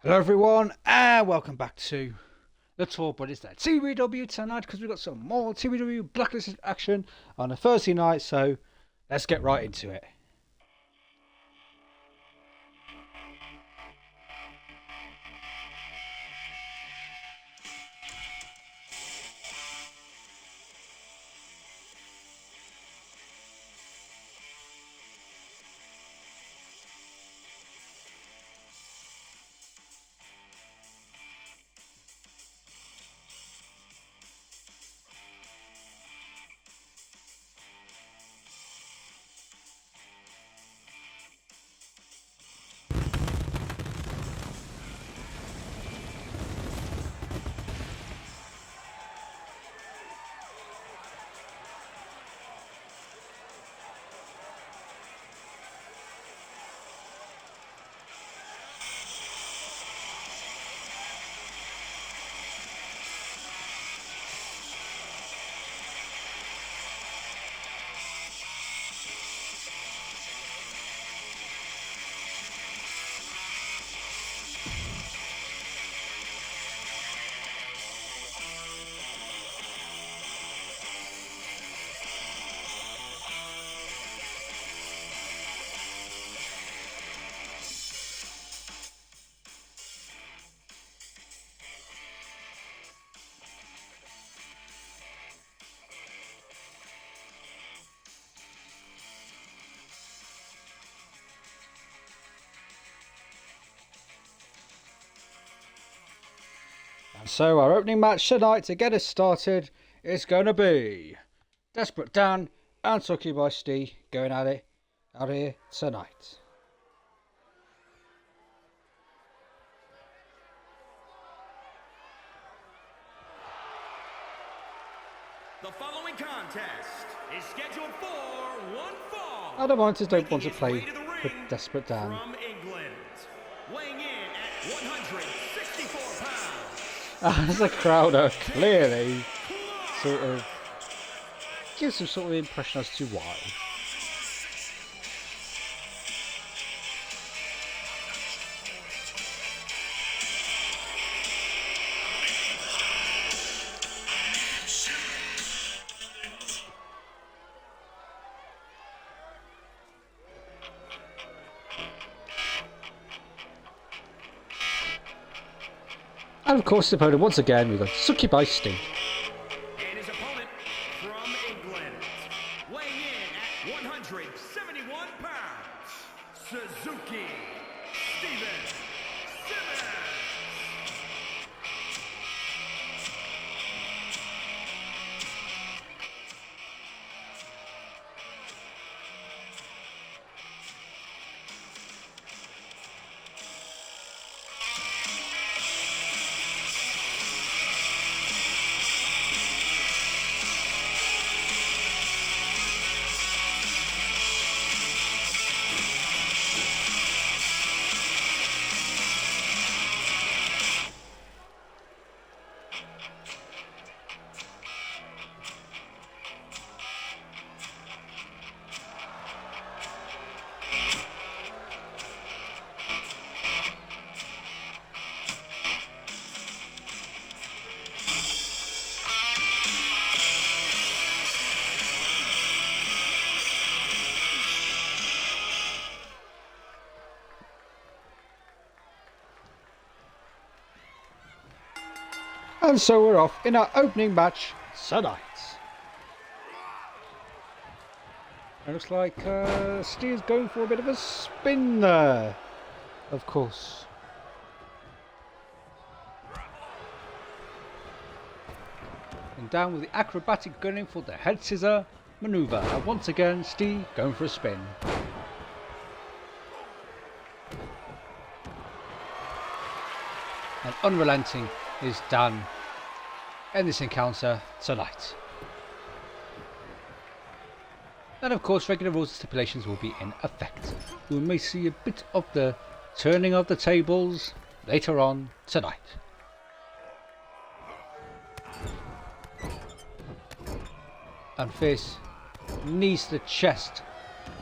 Hello everyone and welcome back to the tour, but it's that TBW tonight because we've got some more TBW Blacklisted action on a Thursday night, so let's get right into it. And so our opening match tonight to get us started is going to be Desperate Dan and Succubus Steve going at it out here tonight. The following contest is scheduled for one fall. I don't want to play with Desperate Dan. From England, weighing in at 164 pounds. As a crowd clearly sort of gives some sort of impression as to why. And of course the opponent once again we've got Succubus Steve. And his opponent from England, weighing in at 171 pounds, Suzuki Steven Simmons. And so we're off in our opening match tonight. It looks like Steve's going for a bit of a spin there, of course. And down with the acrobatic gunning for the head scissor maneuver. And once again, Steve going for a spin. And unrelenting is Dan in this encounter tonight. And of course regular rules and stipulations will be in effect. We may see a bit of the turning of the tables later on tonight. And face knees to the chest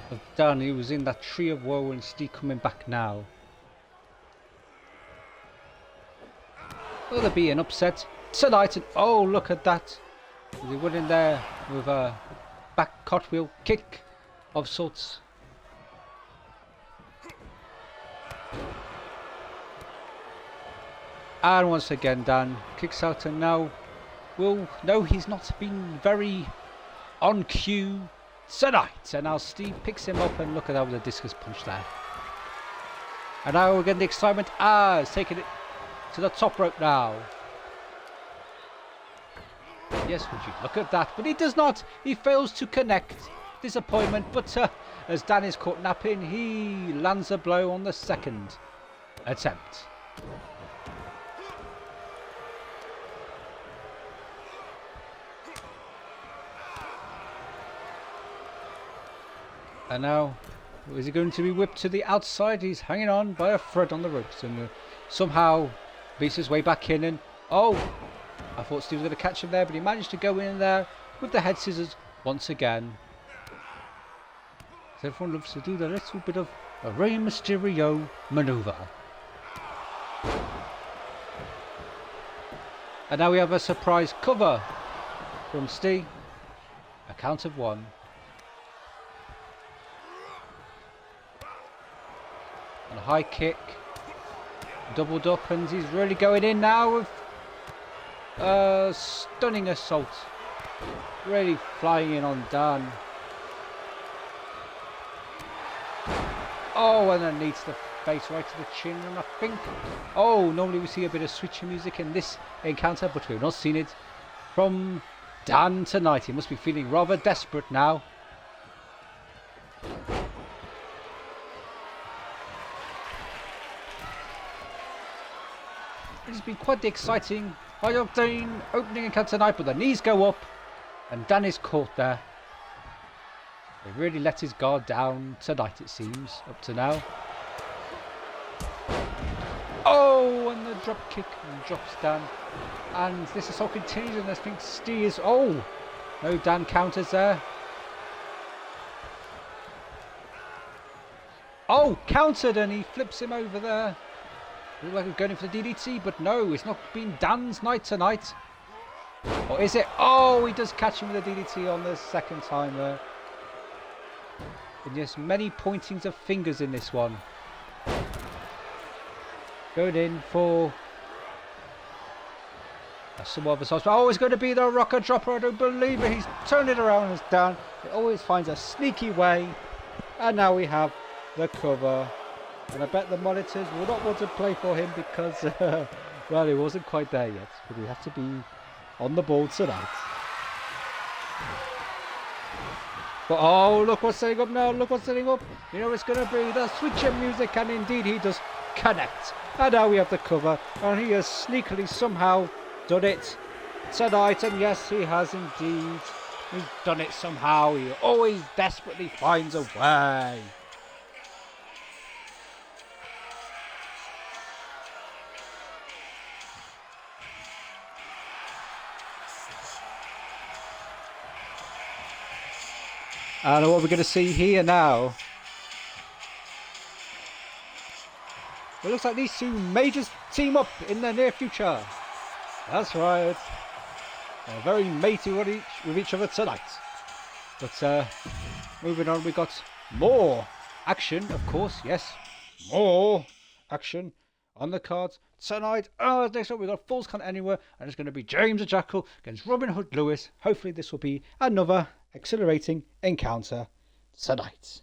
of Dan, who was in that tree of woe, and Steve coming back now. Will there be an upset tonight? And oh, look at that. He went in there with a back cartwheel kick of sorts. And once again, Dan kicks out, and now, well, no, he's not been very on cue tonight. And now Steve picks him up, and look at that with a discus punch there. And now we're getting the excitement. He's taking it to the top rope now. Yes, would you look at that? But he does not. He fails to connect. Disappointment. But as Dan is caught napping, he lands a blow on the second attempt. And now, is he going to be whipped to the outside? He's hanging on by a thread on the ropes and somehow beats his way back in. And oh, I thought Steve was going to catch him there, but he managed to go in there with the head scissors once again. So everyone loves to do the little bit of a Rey Mysterio maneuver. And now we have a surprise cover from Steve. A count of 1. And a high kick. Doubled up, and he's really going in now with stunning assault. Really flying in on Dan. Oh, and then leads the face right to the chin, and I think, oh, normally we see a bit of switching music in this encounter, but we've not seen it from Dan tonight. He must be feeling rather desperate now. It's been quite the exciting opening encounter tonight, but the knees go up and Dan is caught there. He really let his guard down tonight, it seems, up to now. Oh, and the drop kick and drops Dan. And this assault continues, and I think Steve is... Oh, no, Dan counters there. Oh, countered, and he flips him over there. Looked like we're going in for the DDT, but no, it's not been Dan's night tonight. Or is it? Oh, he does catch him with a DDT on the second time there. And yes, many pointings of fingers in this one. Going in for some other sauce. Oh, it's going to be the rocker dropper. I don't believe it. He's turned it around and it's down. He always finds a sneaky way. And now we have the cover. And I bet the monitors will not want to play for him because, well, he wasn't quite there yet. But we have to be on the ball tonight. But oh, look what's setting up now. Look what's setting up. You know it's going to be the switcher music. And indeed he does connect. And now we have the cover. And he has sneakily somehow done it tonight. And yes, he has indeed. He's done it somehow. He always desperately finds a way. And what we're going to see here now. It looks like these two majors team up in the near future. That's right. They're very matey with each other tonight. But moving on, we got more action, of course. Yes, more action on the cards tonight. Next up, we got Falls Count Anywhere, and it's going to be James the Jackal against Robin Hood Lewis. Hopefully, this will be another exhilarating encounter tonight.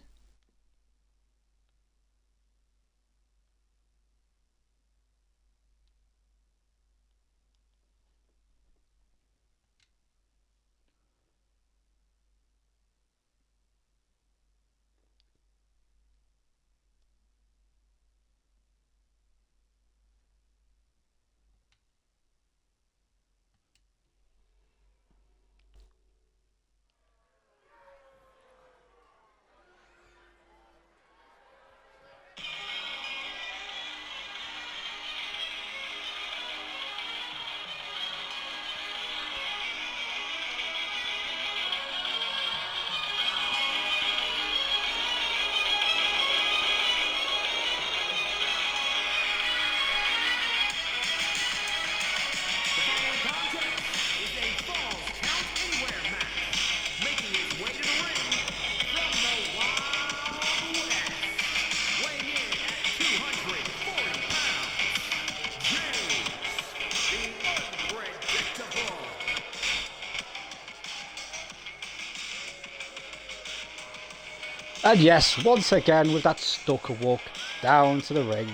And yes, once again with that stalker walk down to the ring.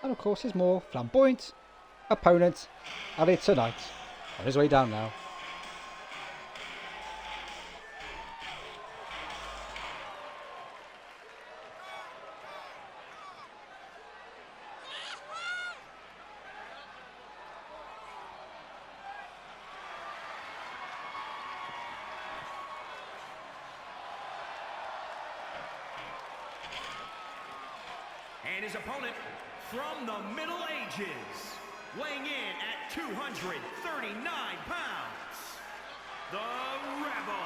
And of course his more flamboyant opponent added tonight. On his way down now. And his opponent from the Middle Ages, weighing in at 239 pounds, the Rebel,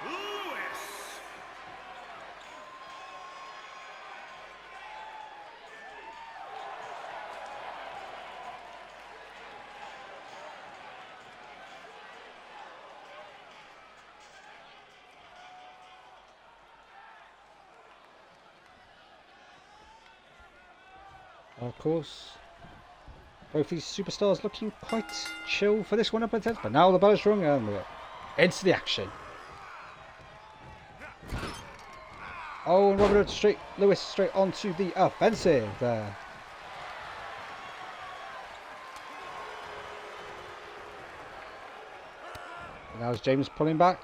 Lewis. Of course, both these superstars looking quite chill for this one up at but now the bell is rung and we're into the action. Oh, and Lewis straight onto the offensive there. And now is James pulling back.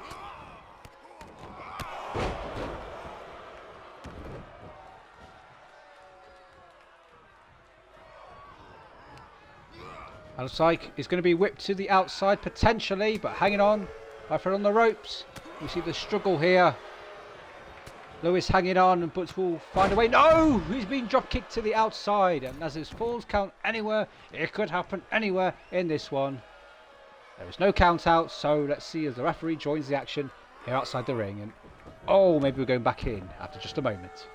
And looks like it's going to be whipped to the outside potentially, but hanging on by foot on the ropes. We see the struggle here. Lewis hanging on, but will find a way. No! He's been drop kicked to the outside, and as his falls count anywhere, it could happen anywhere in this one. There is no count out, so let's see as the referee joins the action here outside the ring. And oh, maybe we're going back in after just a moment.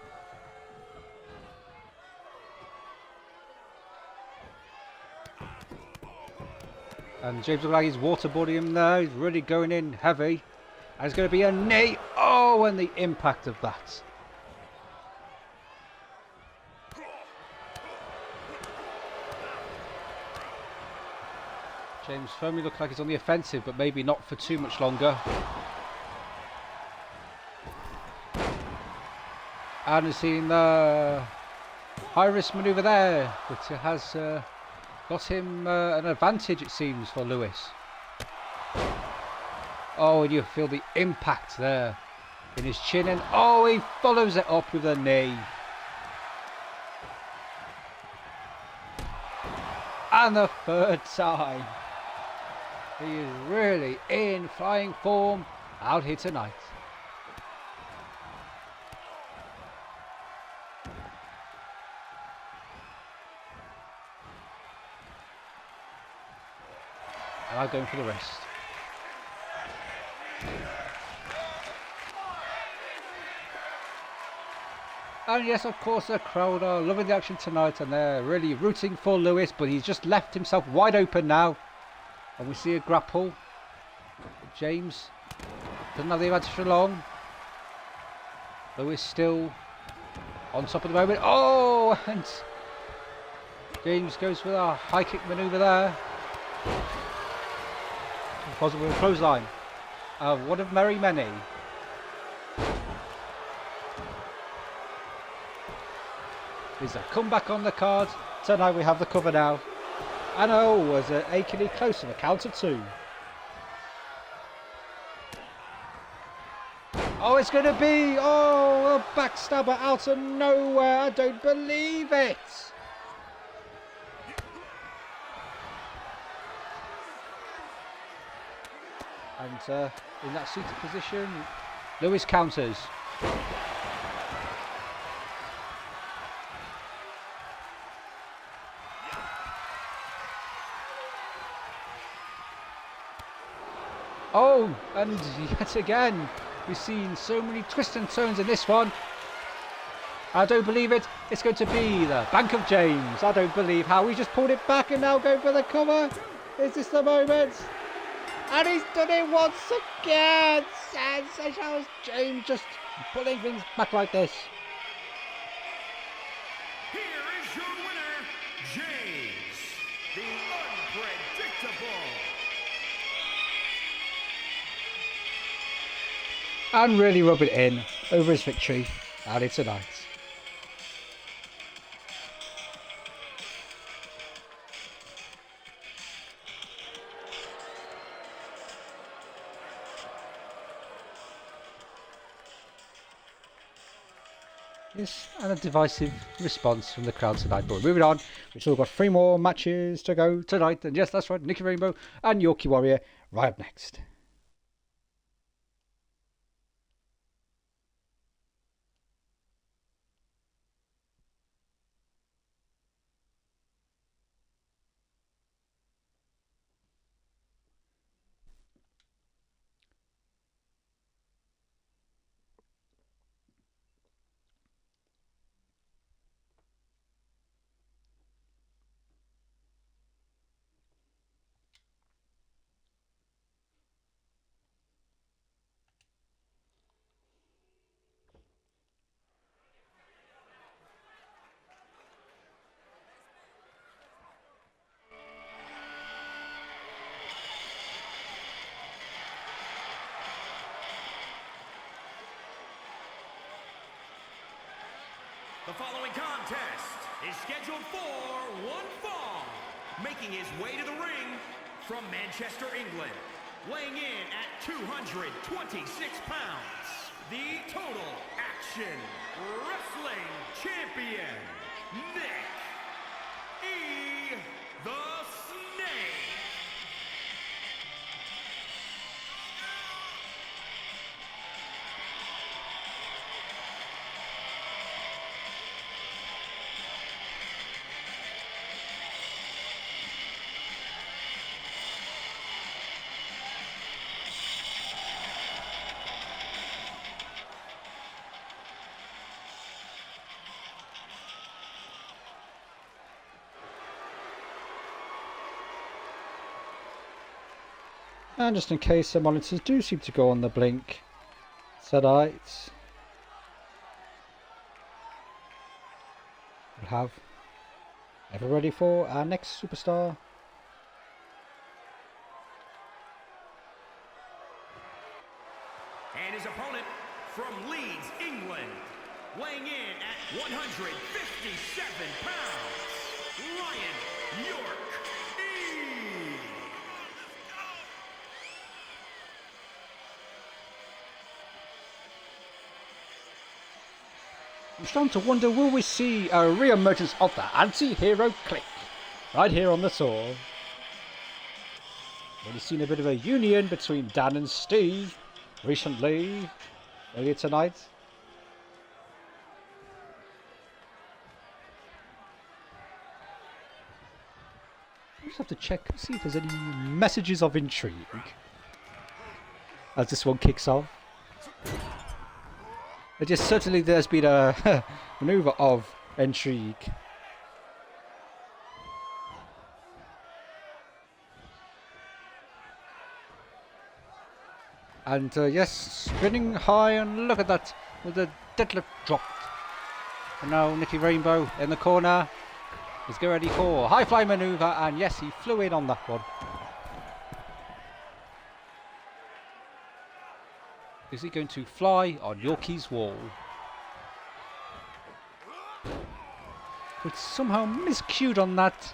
And James looks like he's waterboarding him there. He's really going in heavy. And it's going to be a knee. Oh, and the impact of that. James firmly looks like he's on the offensive, but maybe not for too much longer. And we've seen the high-risk manoeuvre there, but it has got him an advantage, it seems, for Lewis. Oh, and you feel the impact there in his chin, and oh, he follows it up with a knee. And the third time. He is really in flying form out here tonight. And I'm going for the rest. And yes, of course, the crowd are loving the action tonight and they're really rooting for Lewis, but he's just left himself wide open now. And we see a grapple. James doesn't have the advantage for long. Lewis still on top of the moment. Oh, and James goes for a high kick manoeuvre there. Possible clothesline. One of merry many. Is a comeback on the card. So now we have the cover now. And oh, was achingly close to the count of 2. Oh, it's going to be, oh, a backstabber out of nowhere. I don't believe it. And in that seated position, Lewis counters. Oh, and yet again, we've seen so many twists and turns in this one. I don't believe it. It's going to be the Bank of James. I don't believe how he just pulled it back and now going for the cover. Is this the moment? And he's done it once again. Sensational. James just pulling things back like this. Here is your winner, James, the unpredictable. And really rub it in over his victory early tonight. Yes, and a divisive response from the crowd tonight. But moving on, we've still got 3 more matches to go tonight. And yes, that's right, Nicky Rainbow and Yorkie Warrior right up next. The following contest is scheduled for one fall. Making his way to the ring from Manchester, England, weighing in at 226 pounds, the Total Action Wrestling Champion, Nick E. the Snake. And just in case the monitors do seem to go on the blink tonight, we'll have ever ready for our next superstar. And his opponent from Leeds, England, weighing in at 157 pounds, Ryan York E. I'm starting to wonder, will we see a re-emergence of the anti-hero clique right here on the tour? We've seen a bit of a union between Dan and Steve recently, earlier tonight. I just have to check, see if there's any messages of intrigue as this one kicks off. It just certainly there's been a maneuver of intrigue. And yes, spinning high, and look at that with the deadlift dropped. And now Nicky Rainbow in the corner is getting ready for high fly maneuver, and yes, he flew in on that one. Is he going to fly on Yorkie's wall? But somehow miscued on that.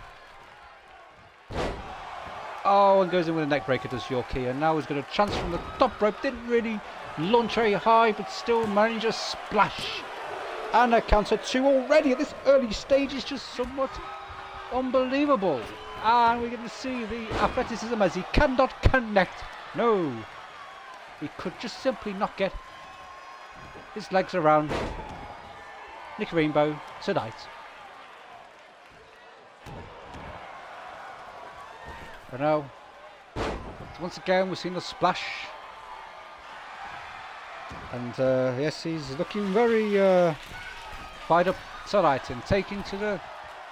Oh, and goes in with a neck breaker, does Yorkie. And now he's got a chance from the top rope. Didn't really launch very high, but still managed a splash. And a counter 2 already at this early stage is just somewhat unbelievable. And we're going to see the athleticism as he cannot connect. No. He could just simply not get his legs around Nick Rainbow tonight. But now, once again we've seen a splash. And yes, he's looking very fired up tonight and taking to the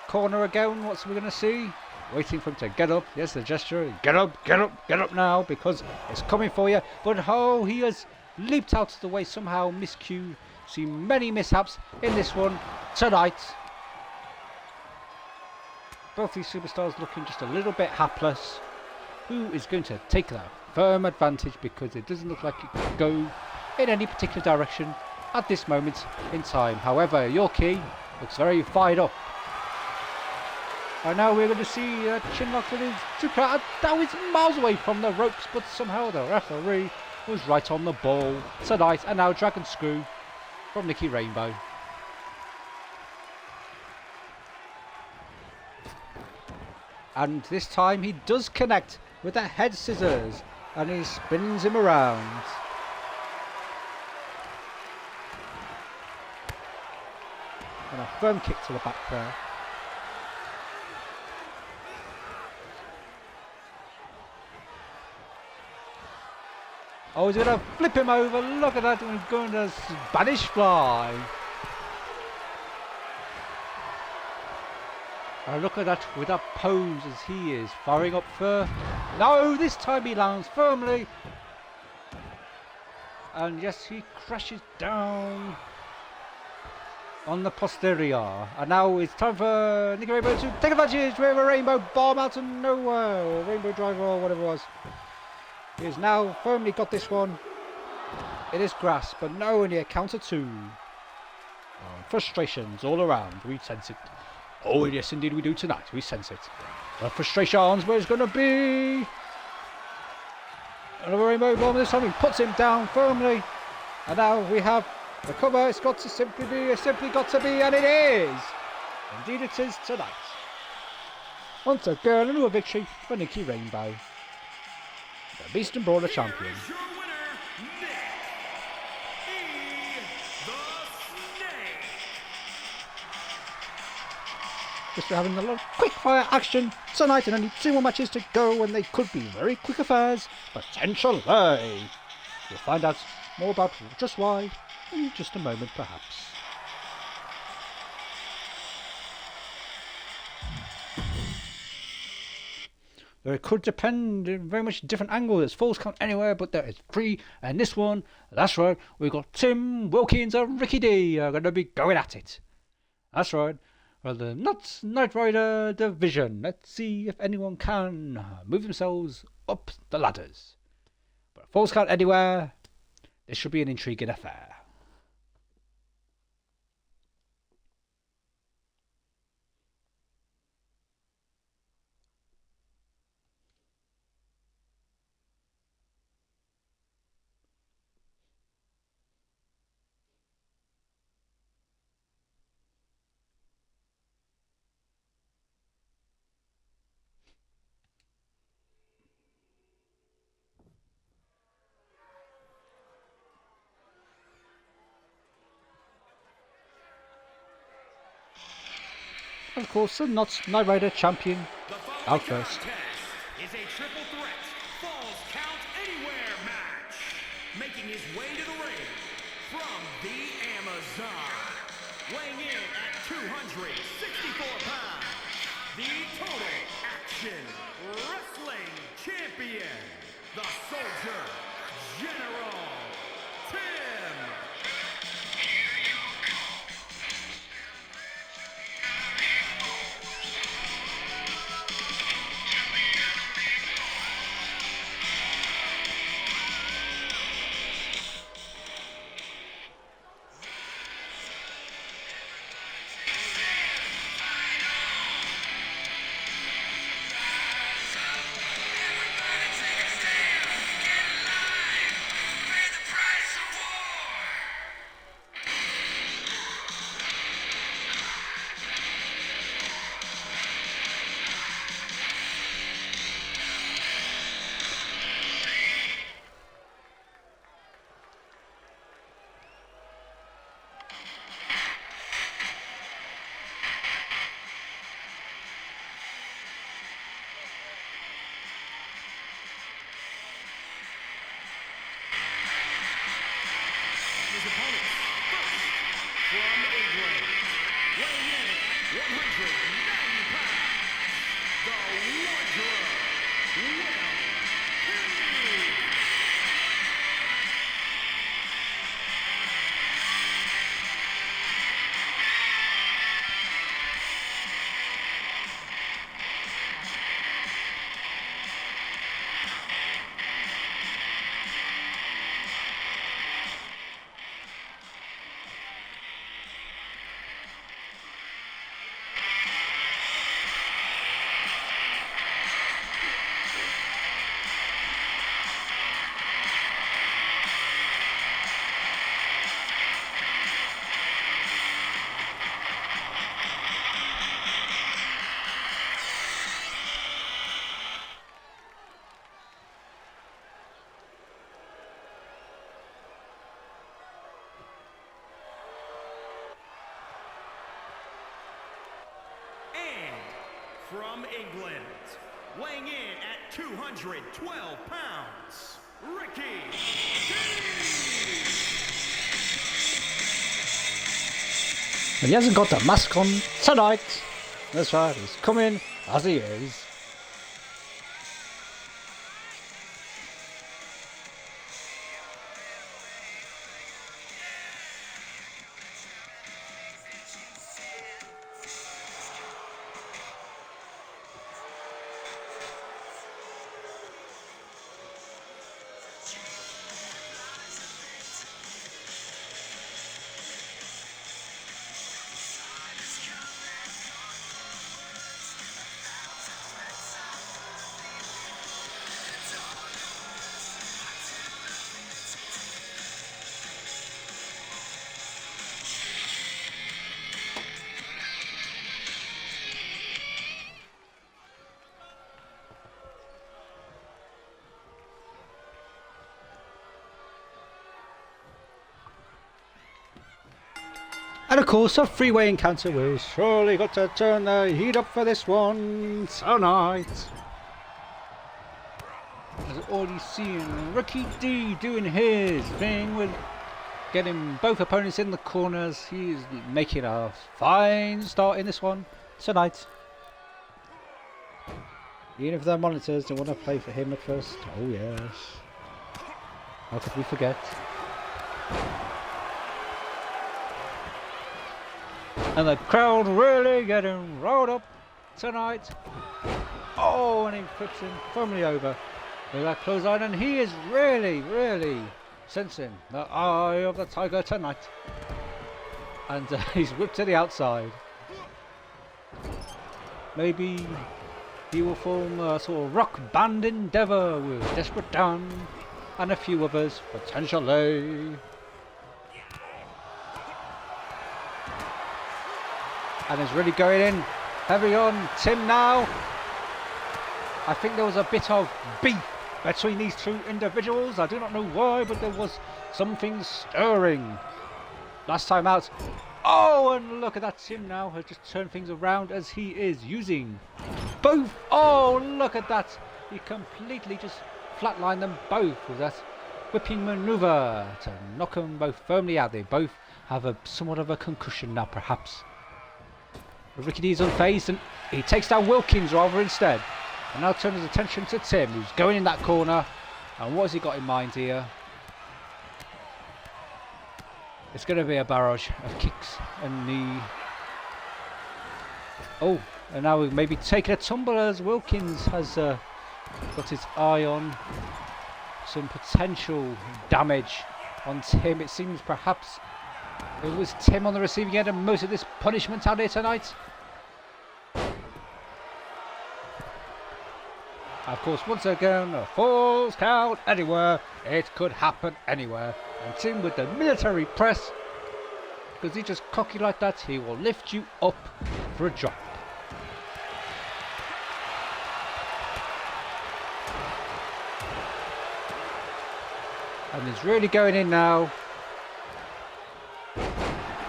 corner again. What's we going to see? Waiting for him to get up. Yes, the gesture. Get up, get up, get up now because it's coming for you. But oh, he has leaped out of the way somehow. Miscue. Seen many mishaps in this one tonight. Both these superstars looking just a little bit hapless. Who is going to take that firm advantage because it doesn't look like it could go in any particular direction at this moment in time. However, Yorkie looks very fired up. And now we're going to see Chinlock with his super. Now he's miles away from the ropes, but somehow the referee was right on the ball tonight. And now Dragon Screw from Nicky Rainbow. And this time he does connect with the head scissors and he spins him around. And a firm kick to the back there. Oh, he's going to flip him over. Look at that. He's going to Spanish fly. And look at that with that pose as he is firing up for... No, this time he lands firmly. And yes, he crashes down on the posterior. And now it's time for Nicky Rainbow to take advantage with a rainbow bomb out of nowhere. Or rainbow driver or whatever it was. He has now firmly got this one in his grasp. But no, only a counter two. Frustrations all around. We sense it. Oh, yes, indeed we do tonight. We sense it. The frustrations where it's going to be. Another rainbow bomb. This time he puts him down firmly. And now we have the cover. It's got to simply be. It's simply got to be. And it is. Indeed it is tonight. Once again, another victory for Nicky Rainbow. The Beast and Brawler champion. Just having a lot of quick fire action tonight and only 2 more matches to go and they could be very quick affairs, potentially. We'll find out more about just why in just a moment perhaps. It could depend in very much different angle. There's falls count anywhere, but there is 3. And this one, that's right, we've got Tim Wilkins and Ricky D are going to be going at it. That's right. Well, the Nuts Knight Rider division. Let's see if anyone can move themselves up the ladders. But falls count anywhere, this should be an intriguing affair. Of course, the Nuts Knight Rider champion out first. Is a triple threat falls count anywhere match. Making his way to the ring from the Amazon, weighing in at 264 pounds, the Total Action Wrestling Champion, the Soldier General Tim. from England, weighing in at 212 pounds, Ricky D. And he hasn't got the mask on tonight. That's right, he's coming as he is. And of course, a freeway encounter will surely got to turn the heat up for this one tonight. As already seen, Ricky D doing his thing with getting both opponents in the corners. He's making a fine start in this one tonight. Even if the monitors don't want to play for him at first. Oh yes. How could we forget? And the crowd really getting rolled up tonight. Oh, and he flips him firmly over with that clothesline, and he is really sensing the eye of the tiger tonight. And he's whipped to the outside. Maybe he will form a sort of rock band endeavour with Desperate Dan and a few others potentially. And is really going in heavy on Tim now. I think there was a bit of beef between these two individuals. I do not know why, but there was something stirring last time out. Oh, and look at that. Tim now has just turned things around as he is using both. Oh, look at that. He completely just flatlined them both with that whipping maneuver to knock them both firmly out. They both have somewhat of a concussion now, perhaps. Ricky D's unfazed, and he takes down Wilkins rather instead. And now turns his attention to Tim, who's going in that corner. And what has he got in mind here? It's going to be a barrage of kicks and knee. Oh, and now we're maybe taking a tumble as Wilkins has got his eye on some potential damage on Tim. It seems perhaps it was Tim on the receiving end of most of this punishment out here tonight. Of course, once again, a falls count anywhere. It could happen anywhere. And Tim with the military press, because he's just cocky like that, he will lift you up for a drop. And he's really going in now.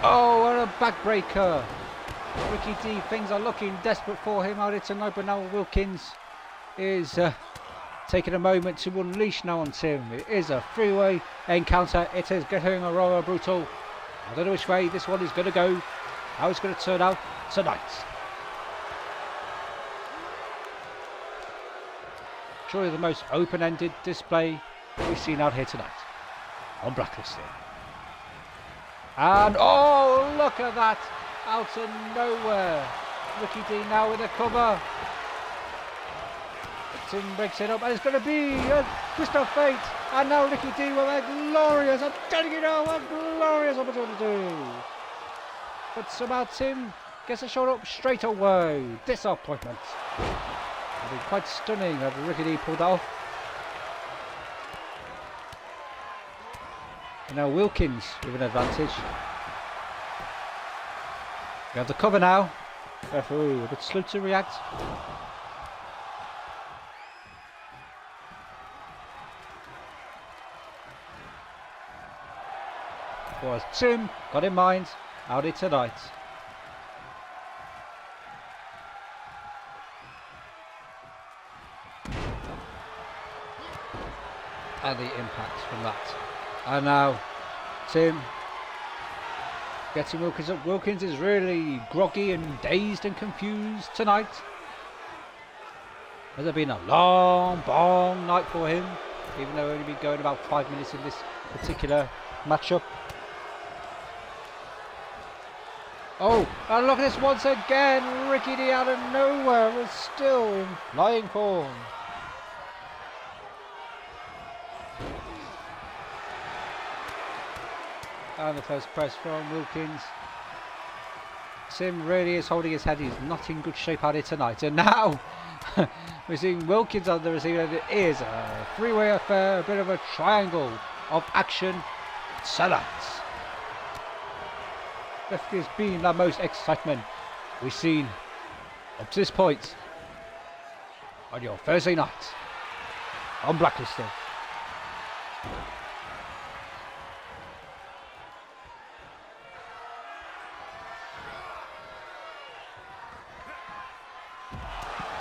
Oh, and a backbreaker. Ricky D, things are looking desperate for him out here tonight, but now Wilkins is taking a moment to unleash now on Tim. It is a freeway encounter. It is getting a rather brutal. I don't know which way this one is going to go, how it's going to turn out tonight. Surely the most open-ended display we've seen out here tonight on Blacklisted. And oh, look at that, out of nowhere. Ricky D now with a cover. Tim breaks it up, and it's going to be a twist of fate. And now Ricky D with a glorious, I'm telling you now, a glorious opportunity. But somehow Tim gets a shot up straight away. Disappointment. It'll be quite stunning if Ricky D pulled that off. And now Wilkins with an advantage. We have the cover now. Referee a bit slow to react. Was Tim got in mind out here tonight. And the impact from that. And now Tim getting Wilkins up. Wilkins is really groggy and dazed and confused tonight. Has it been a long night for him, even though he's only been going about 5 minutes in this particular matchup. Oh, and look at this once again. Ricky D out of nowhere is still in flying form. And the first press from Wilkins. Tim really is holding his head. He's not in good shape out here tonight. And now we're seeing Wilkins on the receiver. It is a three-way affair, a bit of a triangle of action tonight. Definitely has been the most excitement we've seen up to this point on your Thursday night on Blacklisted.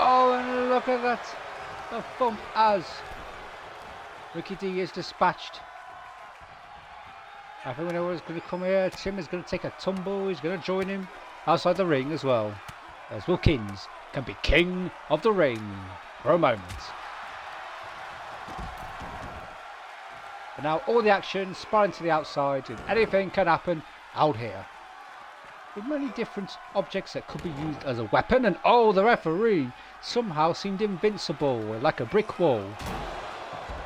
Oh, and look at that. The thump as Ricky D is dispatched. I think we know what's going to come here. Tim is going to take a tumble. He's going to join him outside the ring as well. As Wilkins can be king of the ring for a moment. And now all the action sparring to the outside, and anything can happen out here. With many different objects that could be used as a weapon, and oh, the referee somehow seemed invincible, like a brick wall.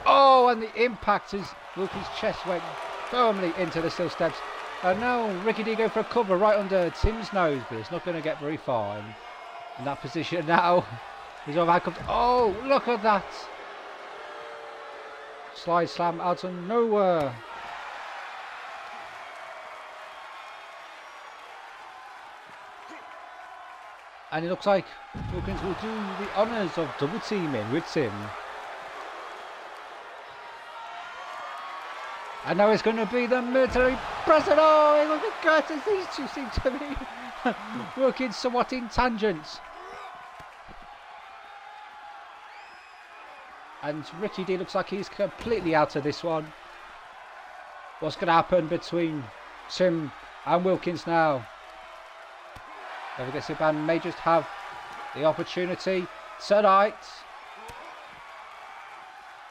Oh, and the impact as Wilkins' chest went firmly into the steel steps. And now Ricky D go for a cover right under Tim's nose, but it's not going to get very far in that position now. He's on handcuffed. Oh, look at that. Slide slam out of nowhere. And it looks like Wilkins will do the honours of double teaming with Tim. And now it's going to be the military president. Oh, look at Curtis. These two seem to be working somewhat in tangents. And Ricky D looks like he's completely out of this one. What's going to happen between Tim and Wilkins now? Don't forget, Siban may just have the opportunity tonight.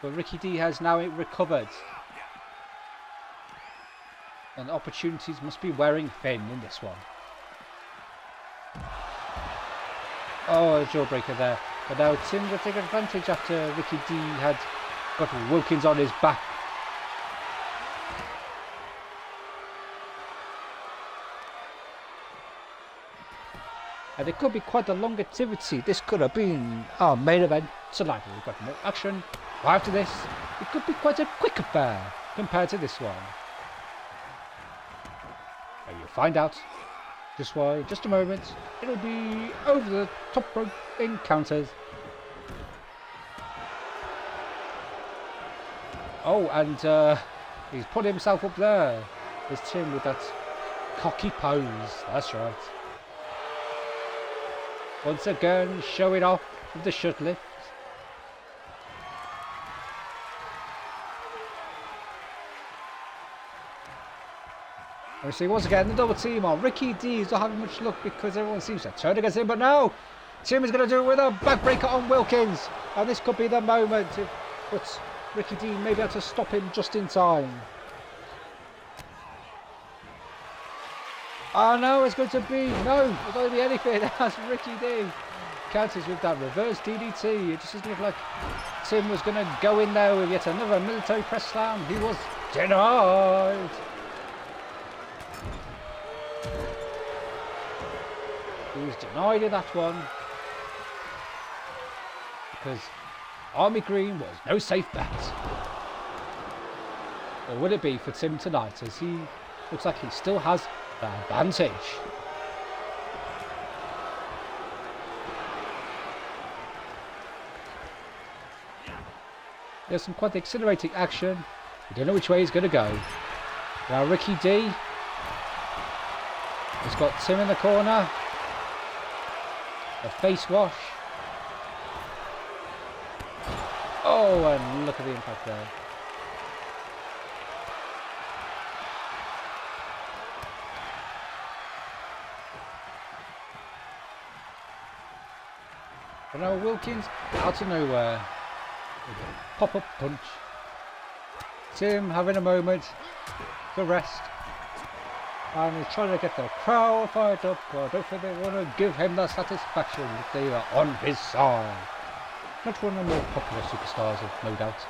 But Ricky D has now recovered. And opportunities must be wearing thin in this one. Oh, a jawbreaker there. But now Tim will take advantage after Ricky D had got Wilkins on his back. And it could be quite a long activity. This could have been our main event tonight. We've got more action. After this, it could be quite a quick affair compared to this one. And you'll find out just why. Just a moment. It'll be over the top rope encounters. Oh, and he's put himself up there. There's Tim with that cocky pose. That's right. Once again, showing off with the shut lift. And we see once again the double team on. Ricky D is not having much luck because everyone seems to turn against him. But now, Tim is going to do it with a backbreaker on Wilkins. And this could be the moment. But Ricky D may be able to stop him just in time. Oh no, it's going to be, no, it's going to be anything. That's Ricky D. Counters with that reverse DDT. It just doesn't look like Tim was going to go in there with yet another military press slam. He was denied. He was denied in that one. Because Army Green was no safe bet. Or would it be for Tim tonight, as he looks like he still has the advantage. There's some quite exhilarating action. We don't know which way he's going to go. Now Ricky D has got Tim in the corner. A face wash. Oh, and look at the impact there. But now Wilkins, out of nowhere, with a pop-up punch. Tim having a moment to rest. And he's trying to get the crowd fired up, but I don't think they want to give him that satisfaction that they are on his side. Not one of the more popular superstars, no doubt.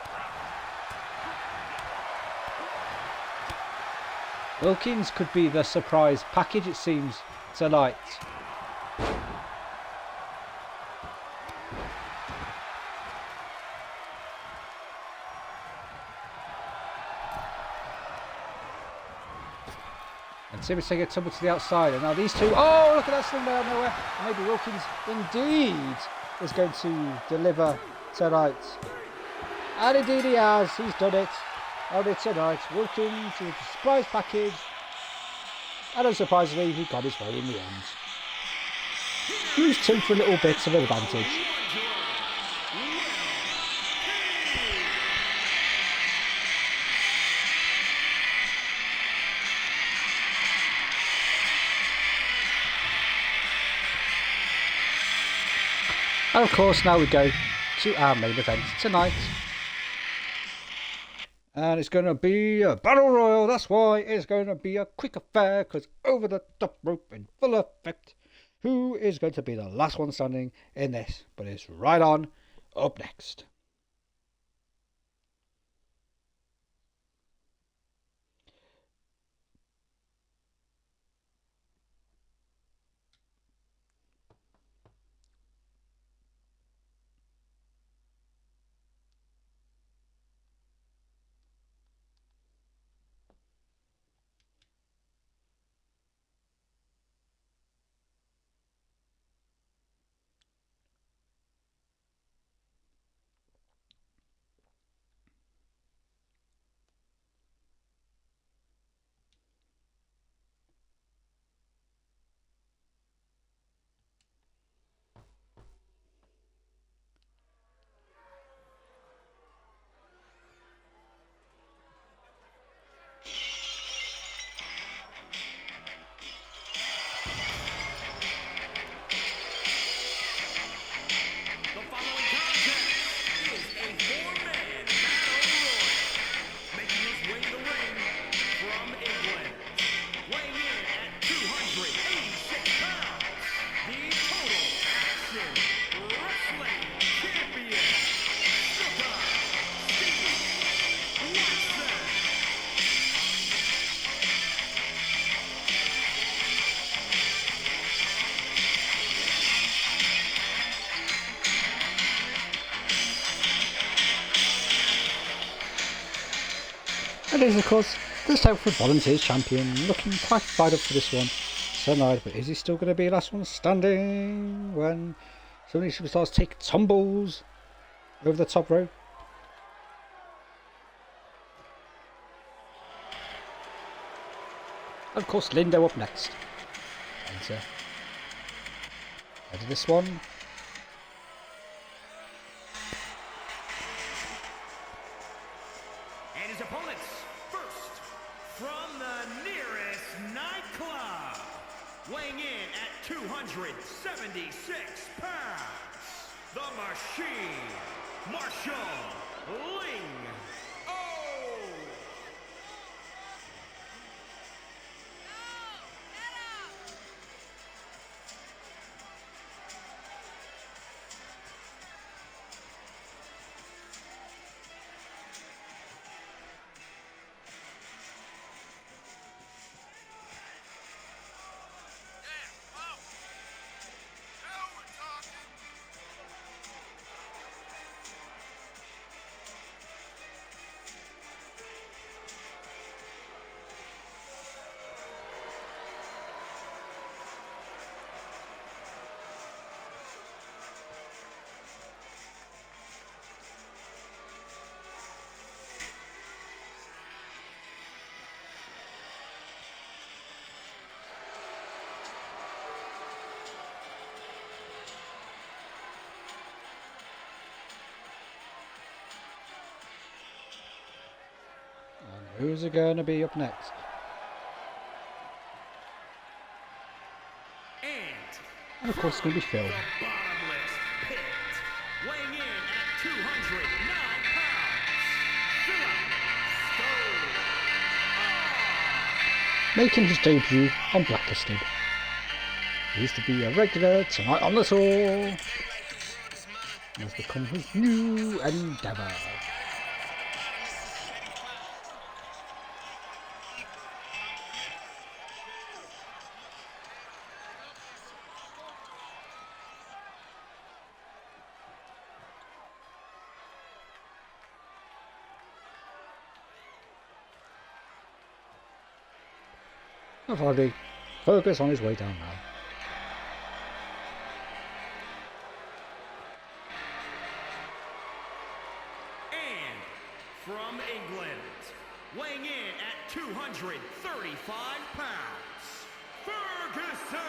Wilkins could be the surprise package, it seems, tonight. And Timmy's taking a tumble to the outside, and now these two, oh, look at that sling out of nowhere. Maybe Wilkins indeed is going to deliver tonight. And indeed he has, he's done it. Only tonight, Wilkins with a surprise package, and unsurprisingly he got his way in the end. Used Tim for a little bit of advantage. And of course now we go to our main event tonight. And it's going to be a battle royal. That's why it's going to be a quick affair, because over the top rope in full effect. Who is going to be the last one standing in this? But it's right on up next. And it is, of course, the Southwood Volunteers champion, looking quite fired up for this one tonight. But is he still going to be the last one standing when so many superstars take tumbles over the top rope? And of course, Lindo up next. And into this one. And his opponents, first, from the nearest nightclub, weighing in at 276 pounds, the Machine, Marshall Ling. Who's it going to be up next? And of course it's going to be Phil. the bottomless pit. making his debut on Blacklisted. He used to be a regular tonight on the tour. Has become his new endeavour. And finally, Fergus on his way down now. And from England, weighing in at 235 pounds, Ferguson!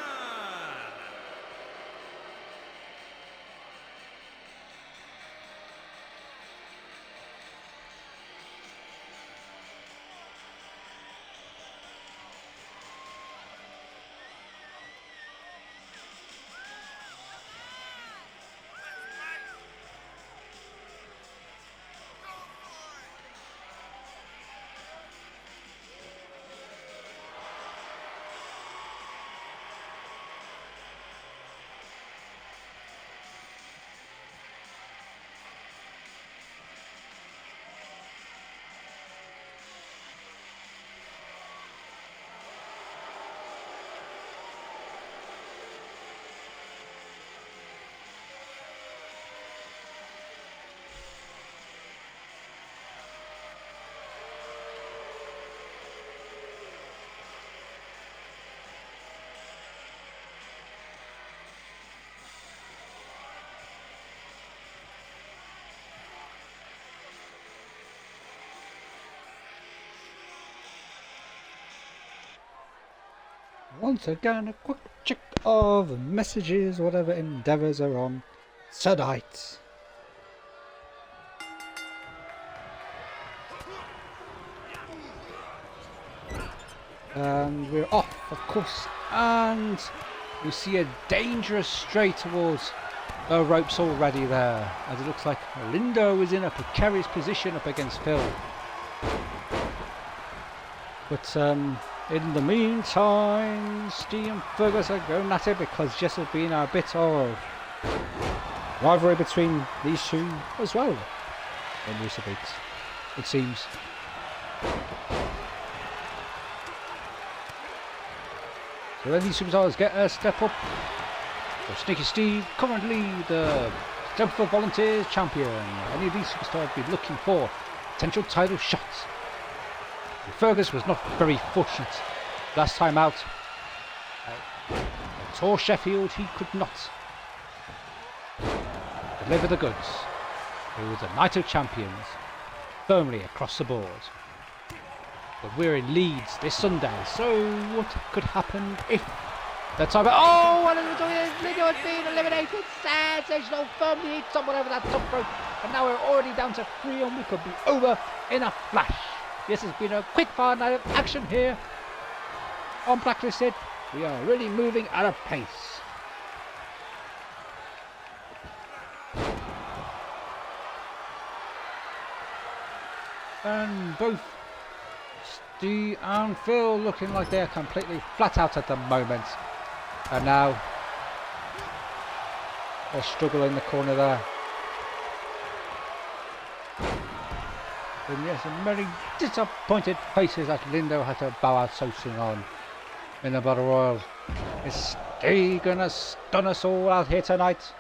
Once again, a quick check of messages, whatever endeavours are on tonight. And we're off, of course, and we see a dangerous straight towards the ropes already there, as it looks like Lindo is in a precarious position up against Phil. But in the meantime, Steve and Fergus are going at it because just has been a bit of rivalry between these two as well in recent weeks, it seems. So then these superstars get a step up. So Sneaky Steve, currently the Temple Volunteers champion. Any of these superstars be looking for potential title shots. Fergus was not very fortunate last time out. At Tour Sheffield, he could not deliver the goods. He was a Night of Champions, firmly across the board. But we're in Leeds this Sunday, so what could happen if the time... Oh, what are we doing? Lindo has been eliminated. Sensational, firmly hit someone over that top rope. And now we're already down to 3 and we could be over in a flash. This has been a quick fire night of action here on Blacklisted. We are really moving at a pace. And both Steve and Phil looking like they're completely flat out at the moment. And now they struggle in the corner there. And yes, some very disappointed faces that Lindo had to bow out so soon on in the Battle Royal. Is Steve gonna stun us all out here tonight?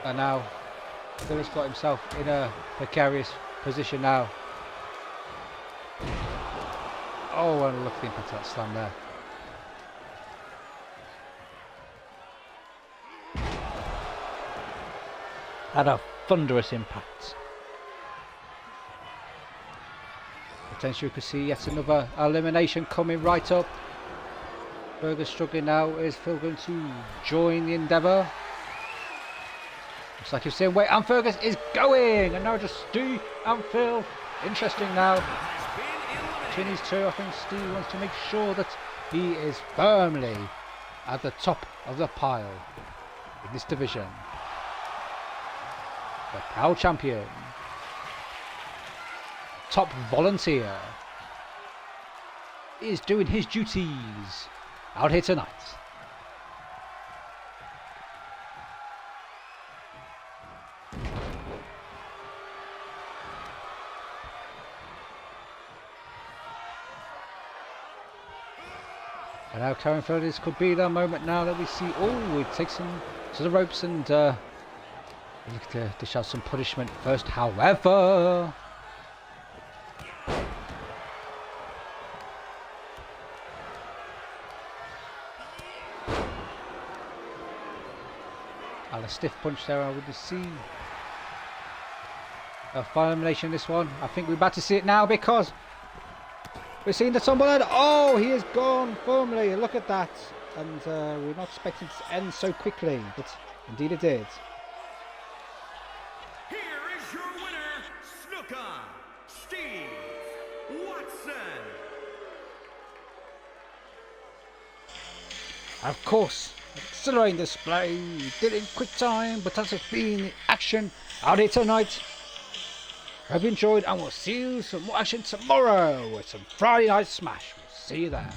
And now Phil has got himself in a precarious position now. Oh, and look at the impact of that slam there. Had a thunderous impact. Potentially we could see yet another elimination coming right up. Fergus struggling now. Is Phil going to join the endeavour? Looks like he's saying wait, and Fergus is going! And now just Stu and Phil. Interesting now. Between these two, I think Stu wants to make sure that he is firmly at the top of the pile in this division. The proud champion. top volunteer, is doing his duties out here tonight. And now Karen felt this could be the moment now that we see, oh, it takes him to the ropes and look to dish out some punishment first. However, and a stiff punch there, I would see a final elimination in this one. I think we're about to see it now because we're seeing the Cumberland. Oh, he is gone firmly. Look at that. And we're not expecting it to end so quickly, but indeed it did. Here is your winner, Snuka Steve Watson. Of course, exhilarating display. He did it in quick time, but that's been the action out here tonight. Hope you enjoyed, and we'll see you some more action tomorrow with some Friday Night Smash. We'll see you there.